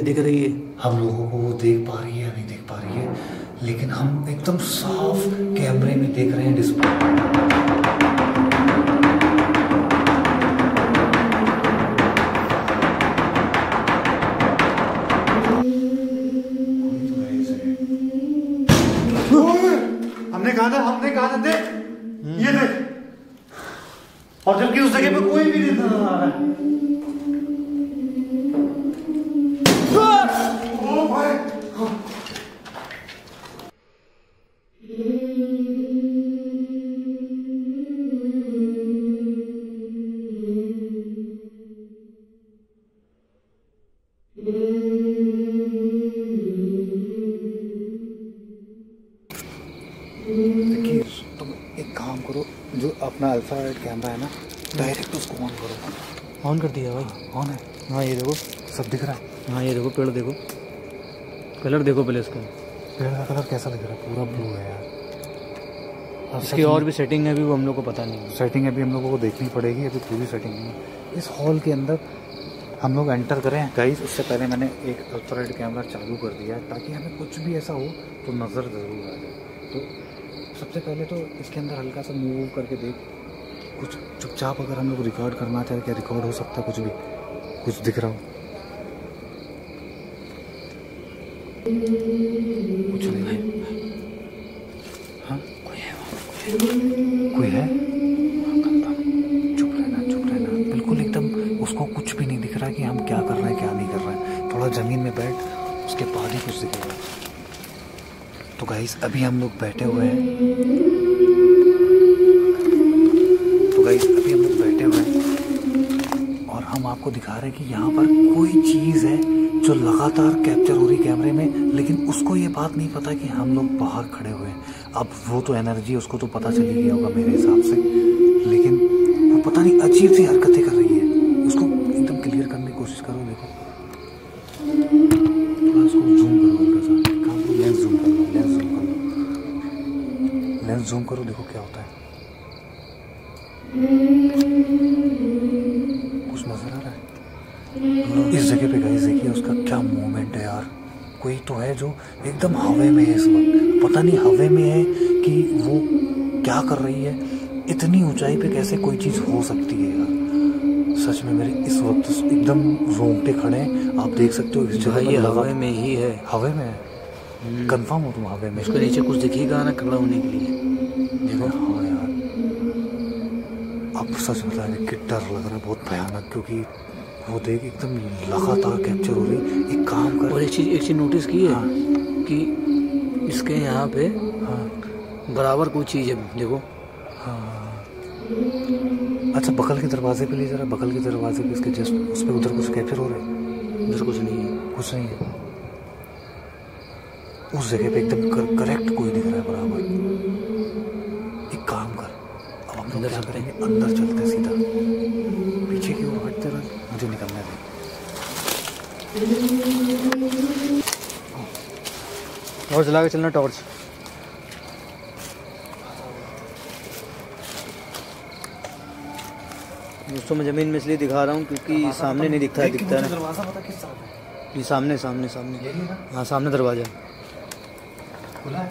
दिख रही है। हम लोगों को वो देख पा रही है या नहीं देख पा रही है, लेकिन हम एकदम साफ कैमरे में देख रहे हैं डिस्प्ले। हमने कहा था देख, ये देख, और जबकि उस जगह पे कोई भी नहीं नजर आ रहा है। ओ भाई, देखिए तुम एक काम करो, जो अपना अल्फा रेड कैमरा है ना, डायरेक्ट उसको ऑन करो। ऑन कर दिया भाई, ऑन है। हाँ ये देखो सब दिख रहा है। हाँ ये देखो पेड़ देखो, कलर देखो पहले इसका। पेड़ का कलर कैसा लग रहा है? पूरा ब्लू है यार। इसकी और भी सेटिंग है, अभी वो हम लोग को पता नहीं है। सेटिंग अभी हम लोगों को देखनी पड़ेगी, अभी पूरी सेटिंग नहीं है। इस हॉल के अंदर हम लोग एंटर करें गाइस, उससे पहले मैंने एक अल्ट्रा रेड कैमरा चालू कर दिया है ताकि हमें कुछ भी ऐसा हो तो नज़र ज़रूर आ जाए। तो सबसे पहले तो इसके अंदर हल्का सा मूव करके देख, कुछ चुपचाप अगर हम लोग रिकॉर्ड करना चाहे, क्या रिकॉर्ड हो सकता है? कुछ भी, कुछ दिख रहा हो? कुछ नहीं है। हाँ कोई है वहाँ? कोई है? चुप रहना, चुप रहना, बिल्कुल एकदम उसको कुछ भी नहीं दिख रहा कि हम क्या कर रहे हैं क्या नहीं कर रहे हैं। थोड़ा ज़मीन में बैठ, उसके बाद ही कुछ दिखेगा। तो गाइस अभी हम लोग बैठे हुए हैं, और हम आपको दिखा रहे हैं कि यहाँ पर कोई चीज़ है जो लगातार कैप्चर हो रही कैमरे में, लेकिन उसको ये बात नहीं पता कि हम लोग बाहर खड़े हुए हैं। अब वो तो एनर्जी उसको तो पता चली गया होगा मेरे हिसाब से, लेकिन वो पता नहीं अजीब सी हरकतें कर रही है। उसको एकदम क्लियर करने की कोशिश करो। देखो थोड़ा उसको जूम करो, हल्का सा काम करो, लेंस जूम कर लो, लेंस जूम कर लो, लेंस जूम करो, देखो क्या होता है। कुछ नजर आ रहा है इस जगह पे गाइस? देखिए उसका क्या मूवमेंट है यार। कोई तो है जो एकदम हवा में है इस वक्त, पता नहीं हवा में है कि वो क्या कर रही है। इतनी ऊंचाई पे कैसे कोई चीज़ हो सकती है यार? सच में मेरे इस वक्त एकदम रोंगटे खड़े हैं। आप देख सकते हो इस जगह ये हवा में ही है। हवा में है? कंफर्म हो तुम हवा में? उसके नीचे कुछ दिखेगा ना खड़ा होने के लिए। देखो हाँ यार, अब सच बता रहे कि डर लग रहा है बहुत भयानक, क्योंकि वो देख एकदम लगातार कैप्चर हो रही। एक काम कर, और एक चीज़ नोटिस की है। हाँ। कि इसके यहाँ पे हाँ बराबर कोई चीज़ है, देखो। हाँ अच्छा, बगल के दरवाजे पे ले जरा, बगल के दरवाजे पे इसके जस्ट उस पर उधर कुछ कैप्चर हो रहा है? उधर कुछ नहीं है, कुछ नहीं है। उस जगह पे एकदम करेक्ट कोई दिख रहा है बराबर। एक काम कर, अब हम लोग क्या करेंगे, अंदर चलते सीधा, पीछे की ओर हटते रह, मुझे निकलने दे। टॉर्च लगा के चलना, टॉर्च। दोस्तों मैं ज़मीन में इसलिए दिखा रहा हूँ क्योंकि सामने नहीं दिखता है, दिखता है। दरवाजा पता किस तरफ है? ये सामने सामने सामने, हाँ सामने दरवाजा खुला है।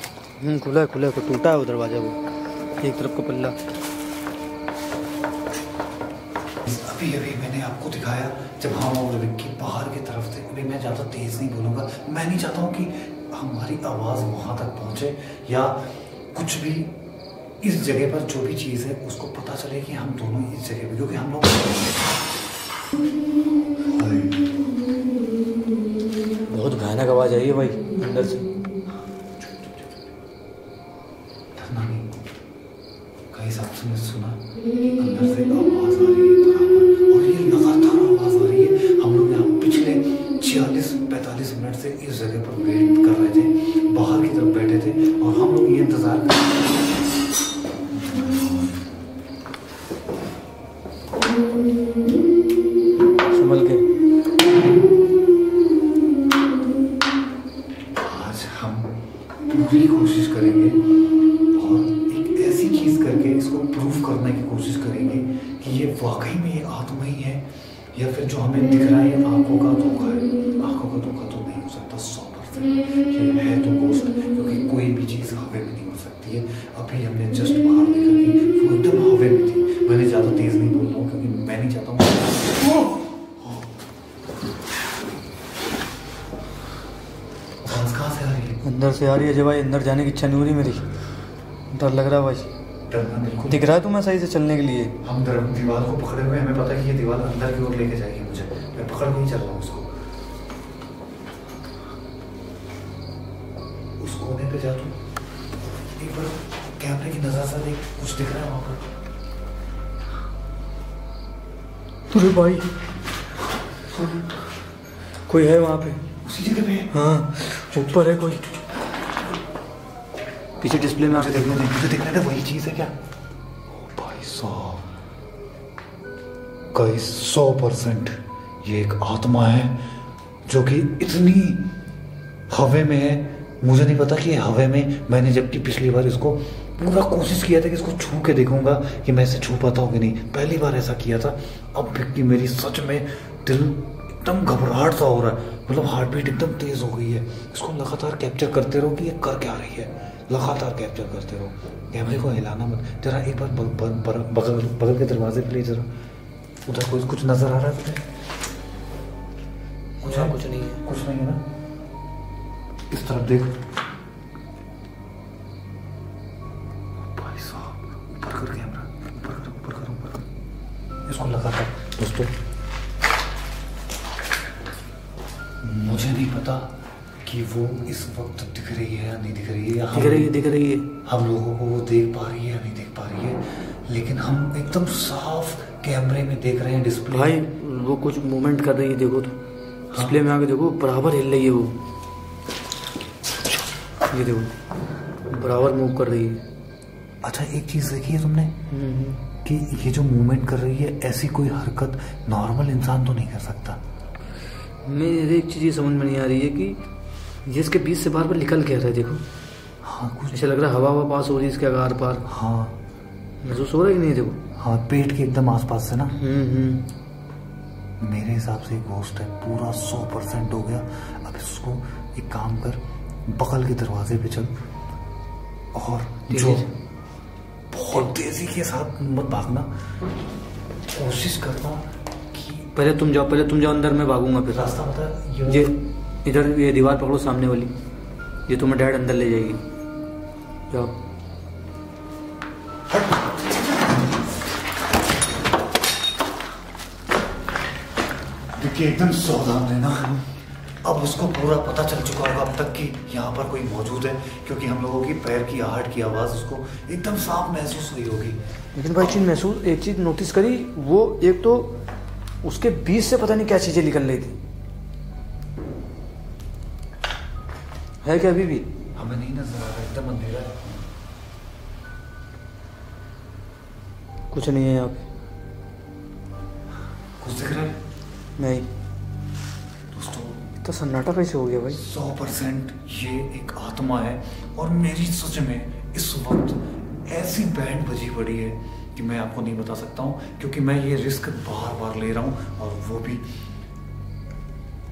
खुला है, खुला है, टूटा है वो दरवाजा, वो एक तरफ का पल्ला। अभी अभी मैंने आपको दिखाया जब हम और विक्की बाहर की तरफ थे। अभी मैं ज़्यादा तेज़ नहीं बोलूँगा, मैं नहीं चाहता हूँ कि हमारी आवाज़ वहाँ तक पहुँचे या कुछ भी। इस जगह पर जो भी चीज़ है उसको पता चले कि हम दोनों इस जगह पे, क्योंकि हम लोग बहुत भयानक आवाज़ आई है भाई अंदर से। डरना नहीं, कई साथ में सुना अंदर से आवाज़ आ रही है बराबर, और ये लगातार आवाज़ आ रही है। हम लोग यहाँ पिछले 40-45 मिनट से इस जगह पर वेट कर रहे थे, बाहर की तरफ बैठे थे, और हम लोग ये इंतज़ार कर रहे थे। संभल के। आज हम पूरी कोशिश करेंगे और एक ऐसी चीज़ करके इसको प्रूव करने की कोशिश करेंगे कि ये वाकई में ये आत्मा ही है या फिर जो हमें दिख रहा है ये आंखों का धोखा है, आंखों का धोखा। ये है तो घोस्ट, क्योंकि कोई भी चीज़ हवे में नहीं हो सकती है। अभी हमने जस्ट बाहर देखा कि वो एकदम हवे में थी। मैंने ज़्यादा तेज़ नहीं बोल रहा हूँ क्योंकि मैं नहीं चाहता हूँ। आवाज़ कहाँ से आ रही है? अंदर से आ रही है। जब भाई अंदर जाने की इच्छा नहीं हो रही मेरी, डर लग रहा है भाई। डरना नहीं, दिख रहा है तुम्हें सही से चलने के लिए? हम दीवार को पकड़े हुए, हमें पता है कि ये दीवार अंदर की ओर लेके जाएगी मुझे। मैं पकड़ के ही चल रहा हूँ उसको। उस कोने पे जा तू, एक बार कैमरे की नजर से देख, कुछ दिख रहा है वहां पर? अरे भाई कोई है वहाँ पे, उसी जगह पे? हाँ ऊपर है कोई, पीछे डिस्प्ले में। मुझे देखने दे वही चीज है क्या? भाई साहब गाइस 100% ये एक आत्मा है जो कि इतनी हवे में है। मुझे नहीं पता कि ये हवे में, मैंने जबकि पिछली बार इसको पूरा कोशिश किया था कि इसको छू के देखूंगा कि मैं इसे छू पाता हूँ कि नहीं, पहली बार ऐसा किया था। अब कि मेरी सच में दिल एकदम घबराहट सा हो रहा है, मतलब हार्ट बीट एकदम तेज हो गई है। इसको लगातार कैप्चर करते रहो कि ये कर क्या रही है, लगातार कैप्चर करते रहो, कैमरे को हिलाना मत। जरा एक बार बगल के दरवाजे पे ले जरा, उधर कोई कुछ नजर आ रहा है तुझे? कुछ नहीं है, कुछ नहीं है ना? इस तरफ देख भाई साहब, ऊपर कर कैमरा, ऊपर कर इसको लगातार। दोस्तों मुझे नहीं पता कि वो इस वक्त दिख रही है या नहीं दिख रही है। दिख रही है। हम लोगों को वो देख पा रही है या नहीं देख पा रही है, लेकिन हम एकदम साफ कैमरे में देख रहे हैं डिस्प्ले। भाई वो कुछ मूवमेंट कर रही है, देखो तो डिस्प्ले में आके देखो, बराबर हिल रही है वो, ये देखो बराबर मूव कर रही है। अच्छा एक चीज देखी है तुमने कि ये जो मूवमेंट कर रही है, ऐसी कोई हरकत नॉर्मल इंसान तो नहीं कर सकता। मेरे एक चीज ये समझ में नहीं आ रही है कि ये इसके बीच से बार बार निकल क्या रहा है, देखो। हाँ कुछ ऐसा लग रहा है हवा पास हो रही है इसके आगार पार। हाँ महसूस हो रहा है कि नहीं? देखो हाँ, पेट के एकदम आसपास से ना। मेरे हिसाब से घोस्ट है, पूरा 100% हो गया। अब इसको एक काम कर, बगल के दरवाजे पे चल और जो बहुत तेजी के साथ मत भागना, कोशिश करना कि पहले तुम जाओ अंदर, मैं भागूंगा फिर। रास्ता बता। ये इधर ये दीवार पकड़ो सामने वाली, ये तुम्हें डैड अंदर ले जाएगी। जाओ। देखिए एकदम सावधान रहना। अब उसको पूरा पता चल चुका होगा अब तक कि यहाँ पर कोई मौजूद है, क्योंकि हम लोगों की पैर की आहट की आवाज़ उसको एकदम साफ महसूस हुई होगी। लेकिन भाई एक चीज नोटिस करी, वो एक तो उसके बीच से पता नहीं क्या चीजें निकल रही थी। है क्या अभी भी? हमें नहीं नजर आ रहा, एकदम अंधेरा है। कुछ नहीं है यहाँ पे। कुछ दिख रहा है? नहीं। दोस्तों तो सन्नाटा कैसे हो गया भाई? 100% ये एक आत्मा है, और मेरी सच में इस वक्त ऐसी बैंड बजी पड़ी है कि मैं आपको नहीं बता सकता हूँ, क्योंकि मैं ये रिस्क बार बार ले रहा हूँ, और वो भी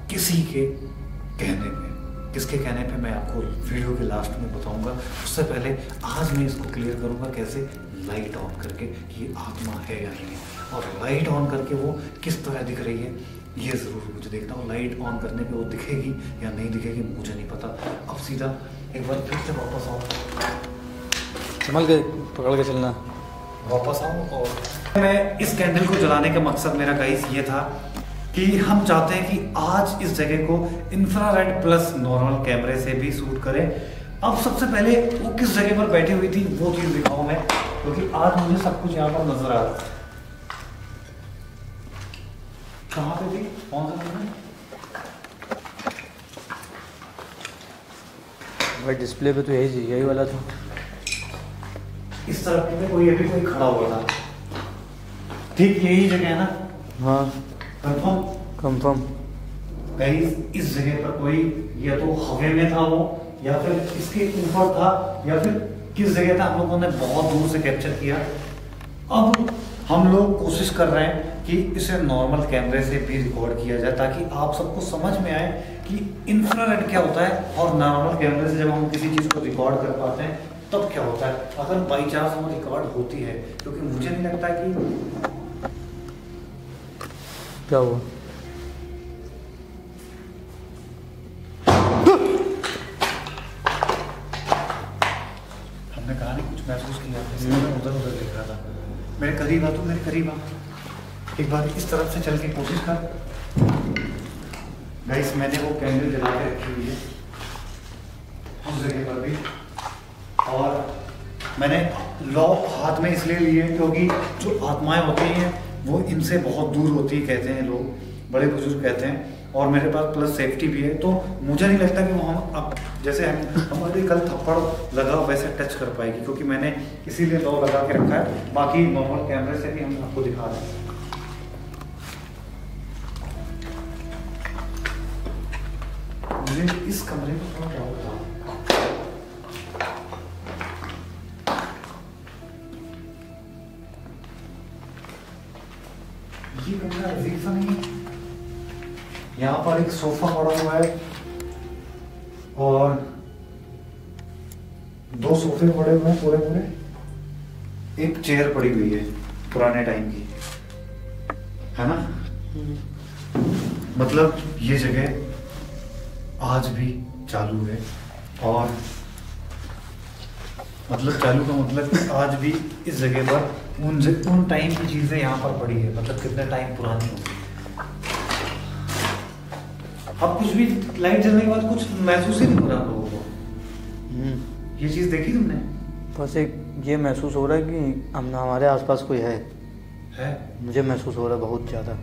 किसी के कहने पे। किसके कहने पे मैं आपको वीडियो के लास्ट में बताऊंगा। उससे पहले आज मैं इसको क्लियर करूंगा कैसे, लाइट ऑन करके कि ये आत्मा है या नहीं, और लाइट ऑन करके वो किस तरह दिख रही है ये ज़रूर मुझे देखना हो। लाइट ऑन करने पे वो दिखेगी या नहीं दिखेगी मुझे नहीं पता। अब सीधा एक बार फिर से वापस आओ, संभल के पकड़ के चलना, वापस आओ। और मैं इस कैंडल को जलाने का मकसद मेरा गाइस ये था कि हम चाहते हैं कि आज इस जगह को इंफ्रारेड प्लस नॉर्मल कैमरे से भी शूट करें। अब सबसे पहले वो किस जगह पर बैठी हुई थी वो चीज़ दिखाऊं मैं, क्योंकि आज मुझे सब कुछ यहाँ पर नजर आ रहा है। कहाँ पे थी, कौन सा कमरा? भाई डिस्प्ले पे तो यही वाला था। इस तरफ में कोई अभी कोई खड़ा हुआ था, ठीक यही जगह है ना? हाँ कंफर्म। गाइस इस जगह पर कोई या तो हवे में था वो, या फिर इसके ऊपर था, या फिर किस जगह था हम लोगों ने बहुत दूर से कैप्चर किया। अब हम लोग कोशिश कर रहे हैं कि इसे नॉर्मल कैमरे से भी रिकॉर्ड किया जाए, ताकि आप सबको समझ में आए कि इंफ्रारेड क्या होता है और नॉर्मल कैमरे से जब हम किसी चीज़ को रिकॉर्ड कर पाते हैं तब क्या होता है, अगर बाई चांस वो रिकॉर्ड होती है, क्योंकि मुझे नहीं लगता कि क्या हुआ। हमने कहा नहीं कुछ महसूस किया, मैं उधर उधर देख रहा था। मेरे करीब आ, तो मेरे करीब आ, एक बार इस तरफ से चल के कोशिश कर। गाइस मैंने वो कैंडल जला के रखी हुई है उस जगह पर भी, और मैंने लॉक हाथ में इसलिए लिए क्योंकि जो आत्माएं होती हैं वो इनसे बहुत दूर होती है, कहते हैं लोग, बड़े बुजुर्ग कहते हैं, और मेरे पास प्लस सेफ्टी भी है, तो मुझे नहीं लगता कि वो हम अब जैसे हमारे कल थप्पड़ लगा वैसे टच कर पाएगी, क्योंकि मैंने इसीलिए लॉक लगा के रखा है। बाकी नॉर्मल कैमरे से भी हम आपको दिखा रहे हैं। मुझे इस कमरे में थोड़ा क्या होता है, ये कमरा अजीब सा नहीं है। यहाँ पर एक सोफा पड़ा हुआ है और 2 सोफे पड़े हुए हैं पूरे पूरे, एक चेयर पड़ी हुई है पुराने टाइम की, है ना। मतलब ये जगह आज भी चालू है, और मतलब चालू का मतलब आज भी इस जगह पर उन टाइम की चीजें यहाँ पर पड़ी है, मतलब कितने टाइम पुरानी होगी। अब कुछ भी लाइट जलने के बाद कुछ महसूस ही नहीं हो रहा आप लोगों को। ये चीज देखी तुमने? बस एक ये महसूस हो रहा है कि हम हमारे आसपास कोई है। मुझे महसूस हो रहा है बहुत ज्यादा।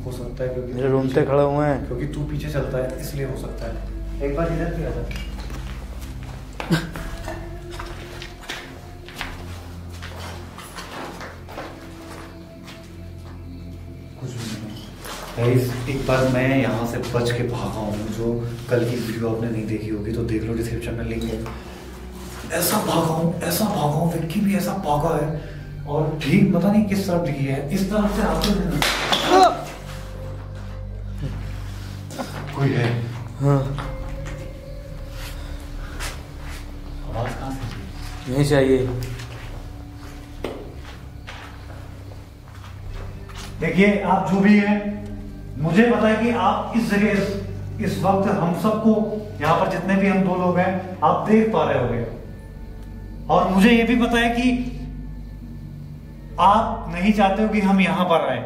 हो सकता है क्योंकि मेरे रोंगटे खड़े हुए हैं, क्योंकि तू पीछे चलता है इसलिए हो सकता है। एक बार इधर भी आ जा। कुछ भी नहीं। एक बार मैं यहाँ से बच के भागा हूँ, जो कल की वीडियो आपने नहीं देखी होगी तो देख लो, डिस्क्रिप्शन में लिंक है। ऐसा भागा हूँ, विक्की भी ऐसा भागा है, और ठीक पता नहीं किस तरफ दिखी है, इस तरफ से आते कोई है। हाँ आवाज कहाँ से नहीं चाहिए। देखिए आप जो भी हैं, मुझे पता है कि आप इस जगह इस वक्त हम सबको यहाँ पर जितने भी हम 2 लोग हैं आप देख पा रहे होंगे, और मुझे ये भी पता है कि आप नहीं चाहते हो कि हम यहां पर आए।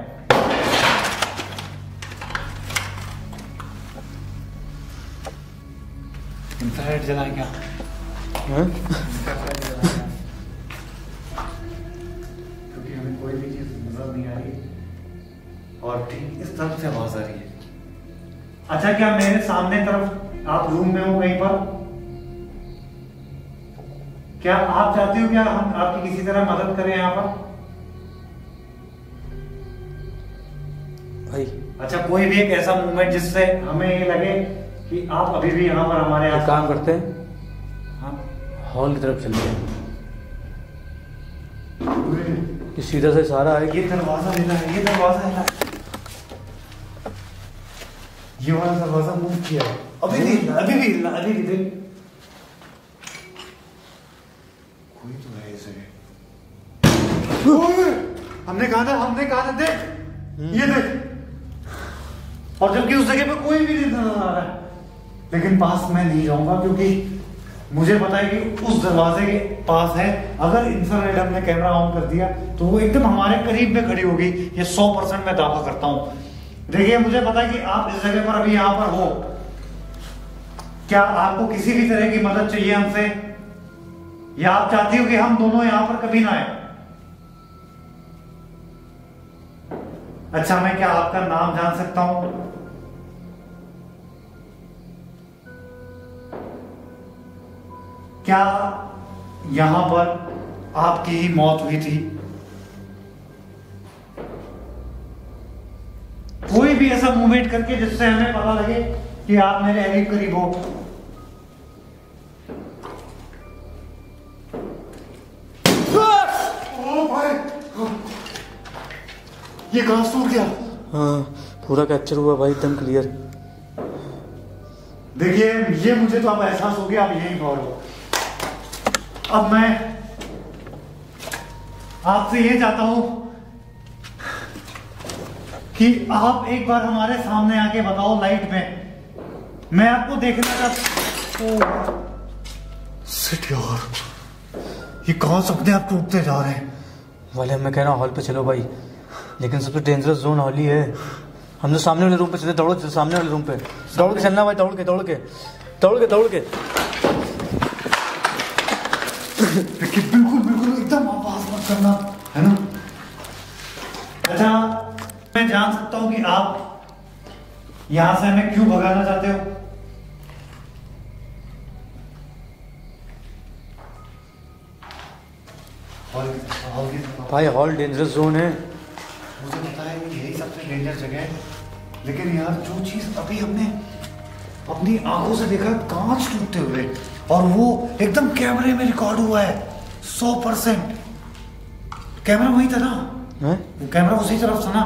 इंफ्रारेड जलाए क्या? क्योंकि हमें कोई भी चीज नजर नहीं आ रही, और ठीक इस तरफ से आवाज आ रही है। अच्छा, क्या मेरे सामने तरफ आप रूम में हो कहीं पर? क्या आप चाहते हो क्या हम आपकी किसी तरह मदद करें यहाँ पर? भाई अच्छा, कोई भी एक ऐसा मूवमेंट जिससे हमें ये लगे कि आप अभी भी यहाँ पर हमारे एक काम करते हैं, हाँ हॉल की तरफ चलते हैं। ये सीधा से सारा है। ये दरवाजा हिला है, ये दरवाजा हिला है, ये वाला दरवाजा मूव किया है। अभी भी हिला, अभी भी देख, कोई तो है इस जगह। हमने कहा था देख, ये देख, और जबकि उस जगह पे कोई भी नहीं नजर आ रहा है। लेकिन पास मैं नहीं जाऊंगा, क्योंकि मुझे पता है कि उस दरवाजे के पास है। अगर इंफ्रारेड हमने कैमरा ऑन कर दिया तो वो एकदम हमारे करीब में खड़ी होगी, ये 100% मैं दावा करता हूं। देखिए, मुझे पता है कि आप इस जगह पर अभी यहां पर हो। क्या आपको किसी भी तरह की मदद चाहिए हमसे, या आप चाहती हो कि हम दोनों यहां पर कभी ना आए? अच्छा, मैं क्या आपका नाम जान सकता हूं? क्या यहां पर आपकी ही मौत हुई थी? कोई भी ऐसा मूवमेंट करके जिससे हमें पता लगे कि आप मेरे अभी करीब हो। ओ भाई, ये कहां सो गया? हाँ, पूरा कैप्चर हुआ भाई, एकदम क्लियर। देखिए ये मुझे तो अब एहसास हो गया, अब यही गौर हो। अब मैं आपसे ये चाहता हूं कि आप एक बार हमारे सामने आके बताओ लाइट में, मैं आपको देखना चाहता। शिट यार, ये कौन सपने आप टूटते जा रहे हैं वाले। मैं कह रहा हूँ हॉल पे चलो भाई, लेकिन सबसे डेंजरस जोन हॉल ही है। हम लोग सामने वाले रूम पे चले, दौड़ो सामने वाले रूम पे, दौड़ के चलना भाई, दौड़ के दौड़ के दौड़ के दौड़ के। बिल्कुल बिल्कुल एकदम आवाज मत करना, है ना। अच्छा, मैं जान सकता हूं कि आप यहां से हमें क्यों भगाना चाहते हो? भाई हॉल डेंजरस जोन है। मुझे पता है कि यही सबसे डेंजर जगह है, लेकिन यार जो चीज अभी हमने अपनी आंखों से देखा, कांच टूटते हुए, और वो एकदम कैमरे में रिकॉर्ड हुआ है 100%। कैमरा वही था ना? है? कैमरा उसी तरफ था ना?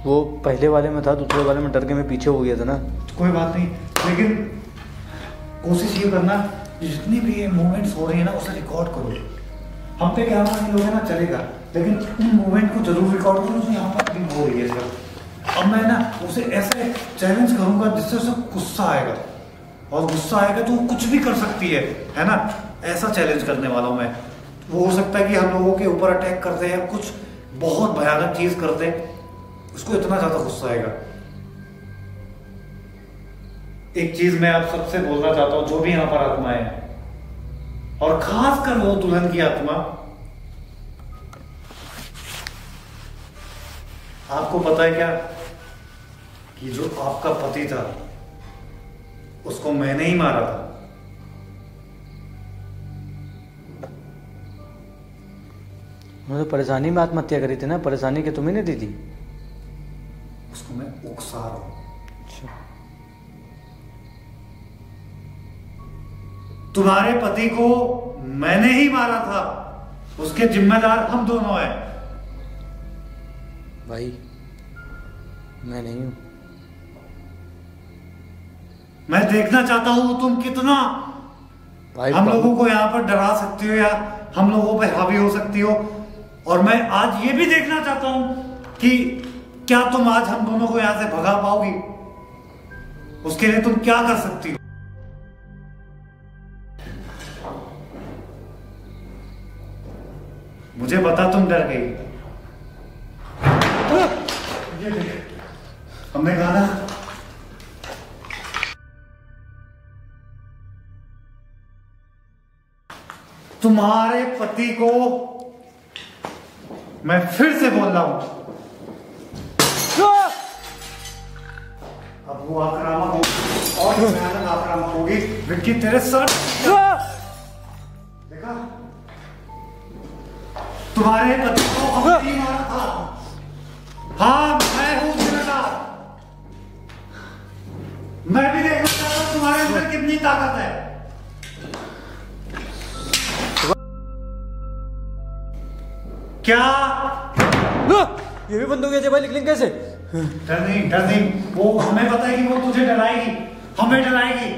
वो पहले वाले में था, दूसरे वाले में डर के मैं पीछे हो गया था ना। कोई बात नहीं, लेकिन कोशिश ये करना जितनी भी ये मूवमेंट्स हो रही है ना उसे रिकॉर्ड करो। हम पे कैमरा नहीं लोगे ना चलेगा, लेकिन उन मूवमेंट को जरूर रिकॉर्ड करो जो यहाँ पर हो रही है सर। अब मैं ना उसे ऐसे चैलेंज करूंगा जिससे उसे गुस्सा आएगा, और गुस्सा आएगा तो वो कुछ भी कर सकती है ना। ऐसा चैलेंज करने वाला हूं मैं। वो हो सकता है कि हम लोगों के ऊपर अटैक कर दे या कुछ बहुत भयानक चीज कर दे, उसको इतना ज्यादा गुस्सा आएगा। एक चीज मैं आप सबसे बोलना चाहता हूं, जो भी यहाँ पर आत्माएं हैं, और खासकर वो दुल्हन की आत्मा, आपको पता है क्या कि जो आपका पति था उसको मैंने ही मारा था। मैं तो परेशानी में आत्महत्या करी थी ना, परेशानी के तुम्हें नहीं दी थी। उसको मैं उकसा रहा हूं। अच्छा, तुम्हारे पति को मैंने ही मारा था, उसके जिम्मेदार हम दोनों हैं। भाई मैं नहीं हूं। मैं देखना चाहता हूं तुम कितना भाई हम लोगों को यहाँ पर डरा सकती हो या हम लोगों पे हावी हो सकती हो। और मैं आज ये भी देखना चाहता हूं कि क्या तुम आज हम दोनों को यहां से भगा पाओगी। उसके लिए तुम क्या कर सकती हो। मुझे पता तुम डर गई। ये देख, हमने कहा ना, तुम्हारे पति को मैं फिर से बोल रहा हूं, अब वो आक्रामक होगी और भयानक आक्रामक होगी। विक्की तेरे सर देखा, तुम्हारे पति को हमने ही मारा था। हाँ, मैं हूं जिम्मेदार। मैं भी देखना चाहता हूं तुम्हारे अंदर कितनी ताकत है। क्या ये भी बंद हो गया भाई, निकलेंगे कैसे? डर नहीं, वो हमें पता है कि वो तुझे डराएगी, हमें डराएगी,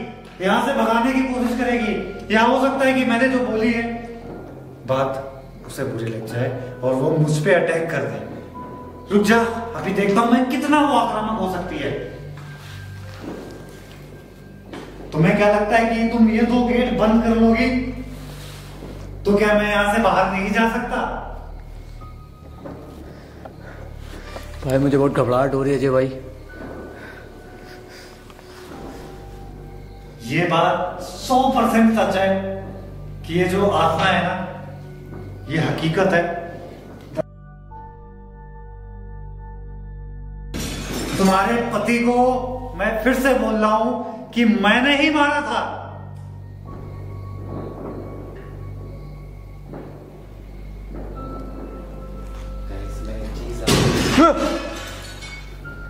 यहां से भगाने की कोशिश करेगी। या हो सकता है कि मैंने जो बोली है बात उसे बुरी लग जाए और वो मुझ पे अटैक कर दे। रुक जा, अभी देखता हूं मैं कितना वो आक्रामक हो सकती है। तुम्हें क्या लगता है कि तुम ये 2 गेट बंद कर लोगी तो क्या मैं यहां से बाहर नहीं जा सकता? भाई मुझे बहुत घबराहट हो रही है अजय भाई। ये बात 100% सच है कि ये जो आत्मा है ना, ये हकीकत है। तुम्हारे पति को मैं फिर से बोल रहा हूं कि मैंने ही मारा था।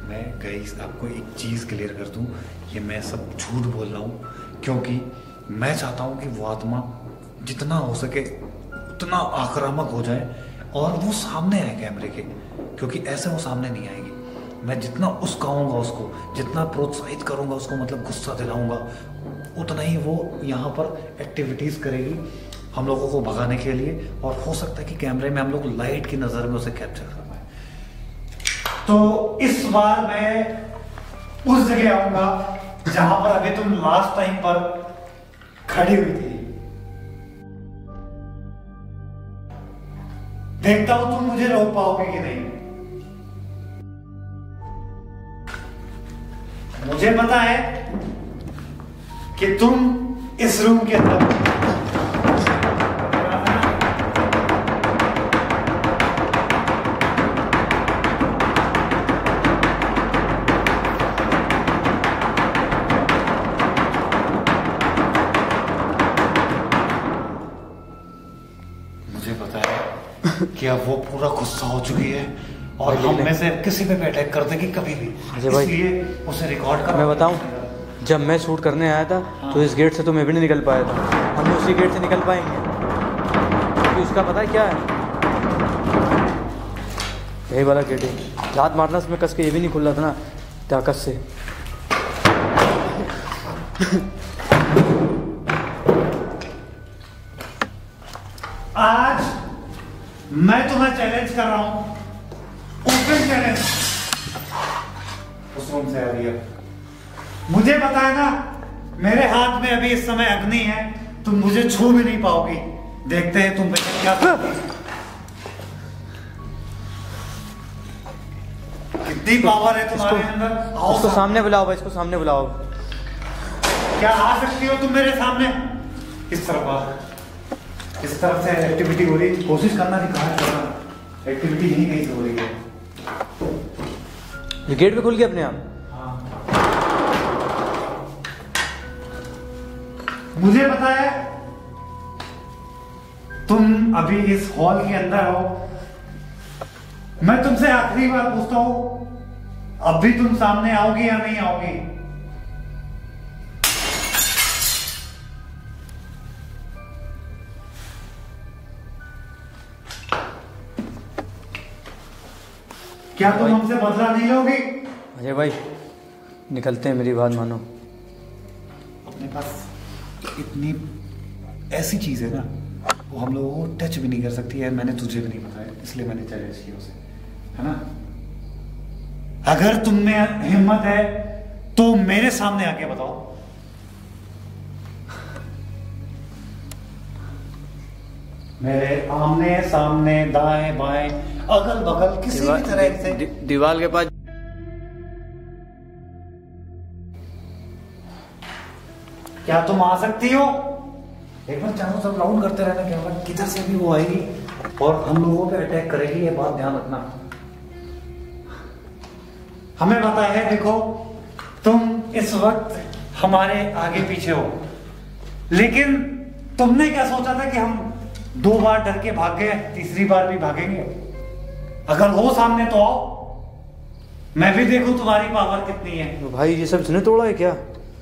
मैं गाइस आपको एक चीज क्लियर कर दूं, ये मैं सब झूठ बोल रहा हूं क्योंकि मैं चाहता हूं कि वो आत्मा जितना हो सके उतना आक्रामक हो जाए और वो सामने आए कैमरे के, क्योंकि ऐसे वो सामने नहीं आएगी। मैं जितना उस्काऊंगा उसको, जितना प्रोत्साहित करूंगा उसको, मतलब गुस्सा दिलाऊंगा, उतना ही वो यहाँ पर एक्टिविटीज करेगी हम लोगों को भगाने के लिए। और हो सकता है कि कैमरे में हम लोग लाइट की नजर में उसे कैप्चर कर पाए। तो इस बार मैं उस जगह आऊंगा जहां पर अभी तुम लास्ट टाइम पर खड़ी हुई थी। देखता हूं तुम मुझे रोक पाओगे कि नहीं। मुझे पता है कि तुम इस रूम के अंदर कि अब वो पूरा गुस्सा हो चुकी है और हम में से किसी पे भी अटैक कर देगी कभी भी, इसलिए उसे रिकॉर्ड कर। मैं बताऊं, जब मैं शूट करने आया था तो इस गेट से तो मैं भी नहीं निकल पाया था, हम उसी गेट से निकल पाएंगे क्योंकि उसका पता है क्या है, यही वाला गेट है। लात मारना उसमें कस के ये भी नहीं खुल रहा था ना ताकत से। आज मैं तुम्हें चैलेंज कर रहा हूं, ओपन चैलेंज। उस रूम से आ रही है। मुझे पता है ना, मेरे हाथ में अभी इस समय अग्नि है, तुम मुझे छू भी नहीं पाओगी। देखते हैं तुम क्या कितनी पावर है तुम्हारे अंदर। इसको सामने बुलाओ भाई, इसको सामने बुलाओ। क्या आ सकती हो तुम मेरे सामने? इस तरफ आ, इस तरफ से एक्टिविटी हो रही, कोशिश करना दिखाया करना, एक्टिविटी यही कहीं से हो रही है। ये गेट भी खुल गया अपने आप। हाँ। मुझे पता है तुम अभी इस हॉल के अंदर हो। मैं तुमसे आखिरी बार पूछता हूं, अब भी तुम सामने आओगी या नहीं आओगी? क्या तुम हमसे बदला नहीं लोगी? अजय भाई निकलते हैं, मेरी बात मानो। अपने पास इतनी ऐसी चीज है ना, वो हम लोगों को टच भी नहीं कर सकती है। मैंने तुझे भी नहीं बताया, इसलिए मैंने चैलेंज किया उसे, है ना। अगर तुम में हिम्मत है तो मेरे सामने आके बताओ। मेरे आमने सामने, दाएं बाएं, अगल बगल, किसी भी तरह से दीवार के पास। क्या तुम आ सकती हो? एक बार चारों सब राउंड करते रहना, क्या किधर से भी वो आएगी और हम लोगों पे अटैक करेगी, ये बात ध्यान रखना। हमें पता है, देखो तुम इस वक्त हमारे आगे पीछे हो, लेकिन तुमने क्या सोचा था कि हम 2 बार डर के भाग गए, तीसरी बार भी भागेंगे? अगर हो सामने तो आओ, मैं भी देखूं तुम्हारी पावर कितनी है। तो भाई ये सब इसने तोड़ा है क्या?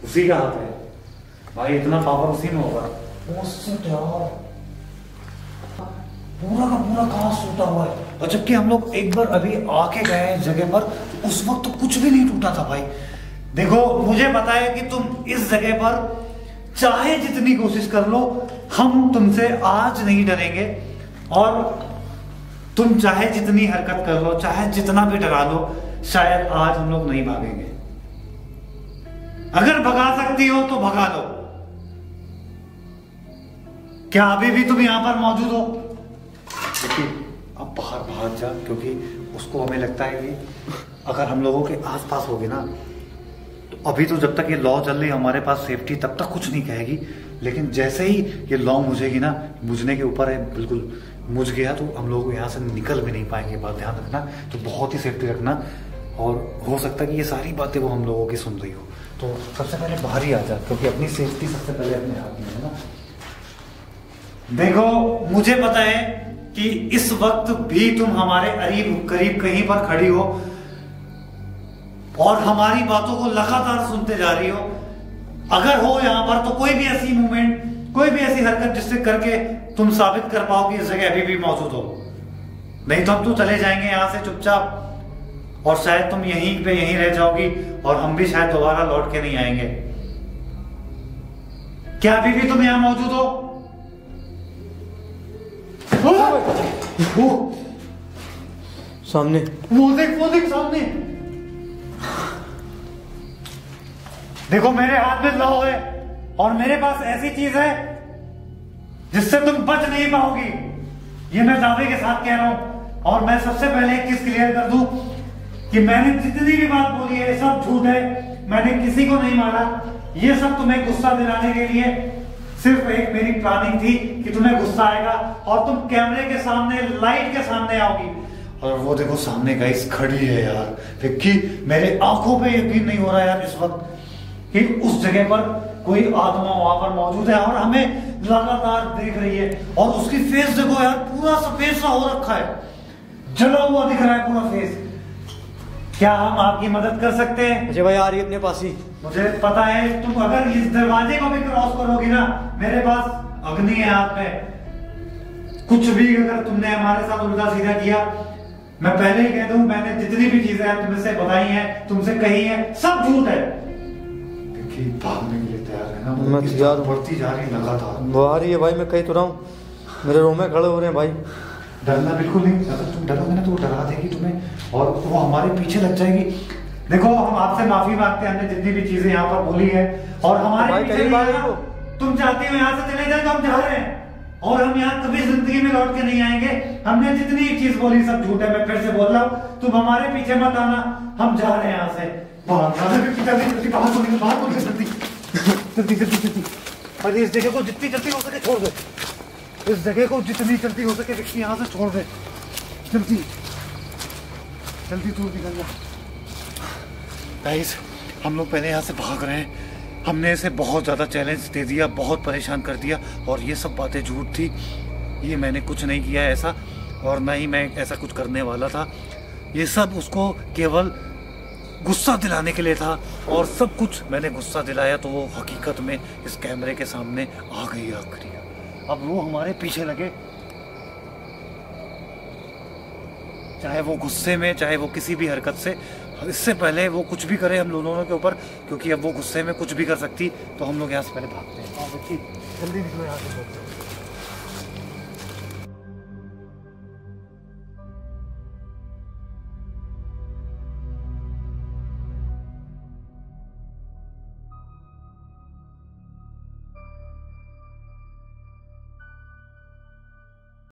उसी का हाथ है भाई, इतना पावर उसी में होगा। पूरा का पूरा कहां टूटा हुआ है, और जबकि हम लोग एक बार अभी आके गए इस जगह पर, उस वक्त तो कुछ भी नहीं टूटा था भाई। देखो मुझे पता है कि तुम इस जगह पर चाहे जितनी कोशिश कर लो, हम तुमसे आज नहीं डरेंगे, और तुम चाहे जितनी हरकत कर लो, चाहे जितना भी डरा लो, शायद आज हम लोग नहीं भागेंगे। अगर भगा सकती हो तो भगा लो। क्या अभी भी तुम यहां पर मौजूद हो? देखिए अब बाहर भाग जा, क्योंकि उसको हमें लगता है कि अगर हम लोगों के आसपास होगी ना, तो अभी तो जब तक ये लॉ चल रही है हमारे पास सेफ्टी, तब तक कुछ नहीं कहेगी, लेकिन जैसे ही ये लॉ मुझेगी ना, मुझने के ऊपर है, बिल्कुल मुझ गया तो हम लोग यहाँ से निकल भी नहीं पाएंगे। बात ध्यान रखना, तो बहुत ही सेफ्टी रखना, और हो सकता है कि ये सारी बातें वो हम लोगों की सुन रही हो। तो सबसे पहले बाहर ही आ जा, क्योंकि अपनी सेफ्टी सबसे पहले अपने हाथ में है ना। देखो मुझे पता है कि इस वक्त भी तुम हमारे करीब कहीं पर खड़ी हो और हमारी बातों को लगातार सुनते जा रही हो। अगर हो यहाँ पर तो कोई भी ऐसी मूवमेंट, कोई भी ऐसी हरकत जिससे करके तुम साबित कर पाओ कि इस जगह अभी भी मौजूद हो, नहीं तो हम तो चले जाएंगे यहाँ से चुपचाप, और शायद तुम यहीं पे यहीं रह जाओगी और हम भी शायद दोबारा लौट के नहीं आएंगे। क्या अभी भी तुम यहां मौजूद हो? वो सामने वो देख सामने। देखो मेरे हाथ में लौ है और मेरे पास ऐसी चीज है जिससे तुम बच नहीं पाओगी। ये मैं दावे के साथ कह रहा हूं। और मैं सबसे पहले एक चीज क्लियर कर दूं कि मैंने जितनी भी बात बोली है सब झूठ है। मैंने किसी को नहीं मारा। ये सब तुम्हें गुस्सा दिलाने के लिए सिर्फ एक मेरी प्लानिंग थी कि तुम्हें गुस्सा आएगा और तुम कैमरे के सामने लाइट के सामने आओगी। और वो देखो सामने गाइस खड़ी है यार विक्की। मेरे आंखों पे यकीन नहीं हो रहा यार इस वक्त कि उस जगह पर कोई आत्मा वहां पर मौजूद है और हमें लगातार देख रही है। और उसकी फेस देखो यार पूरा सफेद सा हो रखा है, जला हुआ दिख रहा है पूरा फेस। क्या हम आपकी मदद कर सकते हैं? अजय भाई आ रही है अपने पास ही। मुझे पता है तुम अगर इस दरवाजे को भी क्रॉस करोगी ना, मेरे पास अग्नि है हाथ में। कुछ भी अगर तुमने हमारे साथ उल्टा सीधा किया, मैं पहले ही कह दूं मैंने जितनी भी चीजें तुमसे बताई हैं, तुमसे कही है, सब झूठ है। देखिए भागने के लिए तैयार है ना, मैं तैयार बढ़ती जा रही लगातार। वो आ रही है भाई, मैं कह तो रहा हूँ, मेरे रोमे खड़े हो रहे हैं भाई। डरना बिल्कुल नहीं, अगर तुम डरोगे ना तो वो डरा देगी तुम्हें और वो हमारे पीछे लग जाएगी। देखो हम आपसे माफी मांगते हैं, हमने जितनी भी चीजें यहाँ पर बोली है और हमारे पीछे तुम चाहती हो यहाँ से चले जाए तो हम जा रहे हैं और हम यहाँ कभी जिंदगी में लौट के नहीं आएंगे। हमने जितनी चीज बोली सब झूठ है। मैं फिर से बोल रहा हूँ, तुम हमारे पीछे मत आना, हम जा रहे हैं यहाँ से। जल्दी इस जगह को जितनी जल्दी हो सके छोड़ दे। इस जगह को जितनी जल्दी हो सके व्यक्ति यहाँ से छोड़ दे। जल्दी जल्दी दूर निकल जा। गाइस हम लोग पहले यहाँ से भाग रहे हैं। हमने इसे बहुत ज़्यादा चैलेंज दे दिया, बहुत परेशान कर दिया और ये सब बातें झूठ थी। ये मैंने कुछ नहीं किया ऐसा और ना ही मैं ऐसा कुछ करने वाला था। ये सब उसको केवल गुस्सा दिलाने के लिए था और सब कुछ मैंने गुस्सा दिलाया तो वो हकीकत में इस कैमरे के सामने आ गई आखिरी। अब वो हमारे पीछे लगे, चाहे वो गुस्से में चाहे वो किसी भी हरकत से। इससे पहले वो कुछ भी करे हम दोनों के ऊपर, क्योंकि अब वो गुस्से में कुछ भी कर सकती, तो हम लोग यहाँ से पहले भागते हैं। जल्दी निकलो यहाँ से।